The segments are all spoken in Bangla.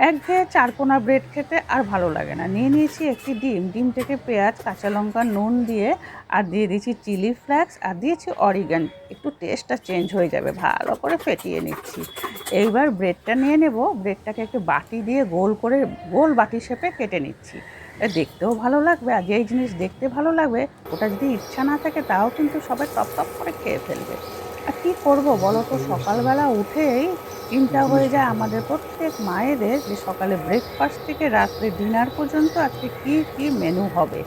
একঘেয়ে চারকোনা ব্রেড খেতে আর ভালো লাগে না। নিয়ে নিয়েছি একটি ডিম, ডিম থেকে পেঁয়াজ, কাঁচা লঙ্কা, নুন দিয়ে আর দিয়ে দিয়েছি চিলি ফ্লেক্স আর দিয়েছি অরিগান, একটু টেস্টটা চেঞ্জ হয়ে যাবে। ভালো করে ফেটিয়ে নিচ্ছি। এইবার ব্রেডটা নিয়ে নেব, ব্রেডটাকে একটু বাটি দিয়ে গোল করে গোল বাটি শেপে কেটে নিচ্ছি। দেখতেও ভালো লাগবে, আর যেই জিনিস দেখতে ভালো লাগবে ওটা যদি ইচ্ছা না থাকে তাও কিন্তু সবাই টপ টপ করে খেয়ে ফেলবে। আর কী করবো বলো তো, সকালবেলা উঠেই চিন্তা হয়ে যায় আমাদের প্রত্যেক মায়েদের যে সকালে ব্রেকফাস্ট থেকে রাত্রে ডিনার পর্যন্ত আজকে কি কি মেনু হবে।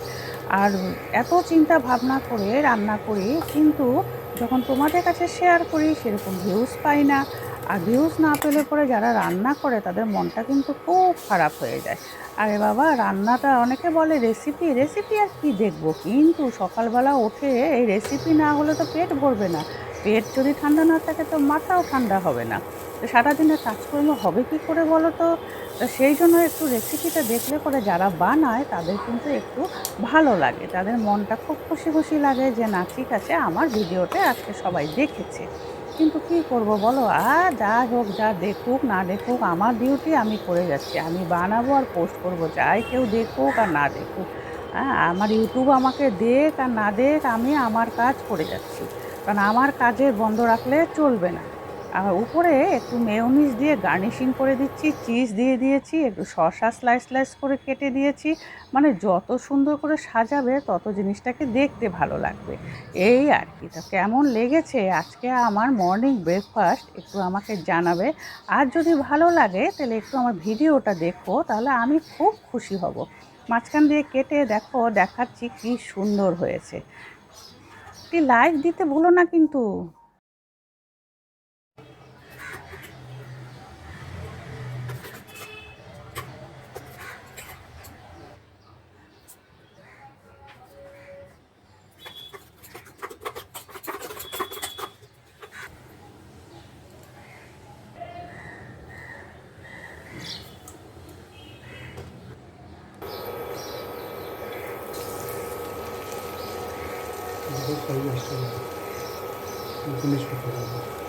আর এত চিন্তা ভাবনা করে রান্না করি, কিন্তু যখন তোমাদের কাছে শেয়ার করি সেরকম ভিউজ পাই না। আর ভিউজ না পেলে পরে যারা রান্না করে তাদের মনটা কিন্তু খুব খারাপ হয়ে যায়। আরে বাবা, রান্নাটা অনেকে বলে রেসিপি রেসিপি, আর কি দেখবো, কিন্তু সকালবেলা উঠে এই রেসিপি না হলে তো পেট ভরবে না। পেট যদি ঠান্ডা না থাকে তো মাথাও ঠান্ডা হবে না। তো সারাদিনের কাজকর্ম হবে কি করে বলো তো? তো সেই জন্য একটু রেসিপিটা দেখলে পরে যারা বানায় তাদের কিন্তু একটু ভালো লাগে, তাদের মনটা খুব খুশি খুশি লাগে যে না ঠিক আছে, আমার ভিডিওতে আজকে সবাই দেখেছে। কিন্তু কি করব বলো, যা হোক, যা দেখুক না দেখুক, আমার ডিউটি আমি করে যাচ্ছি। আমি বানাবো আর পোস্ট করব, চাই কেউ দেখুক আর না দেখুক। আমার ইউটিউব আমাকে দেখ আর না দেখ, আমি আমার কাজ করে যাচ্ছি। কারণ আমার কাজে বন্ধ রাখলে চলবে না। আর উপরে একটু মেয়োনিজ দিয়ে গার্নিশিং করে দিচ্ছি, চিজ দিয়ে দিয়েছি, একটু শসা স্লাইস স্লাইস করে কেটে দিয়েছি। মানে যত সুন্দর করে সাজাবে তত জিনিসটাকে দেখতে ভালো লাগবে, এই আর কি। তা কেমন লেগেছে আজকে আমার মর্নিং ব্রেকফাস্ট একটু আমাকে জানাবে। আর যদি ভালো লাগে তাহলে একটু আমার ভিডিওটা দেখো, তাহলে আমি খুব খুশি হব। মাঝখান দিয়ে কেটে দেখো, দেখাচ্ছি কি সুন্দর হয়েছে। একটি লাইক দিতে ভুলো না কিন্তু। बहुत सही है, 19 रुपये।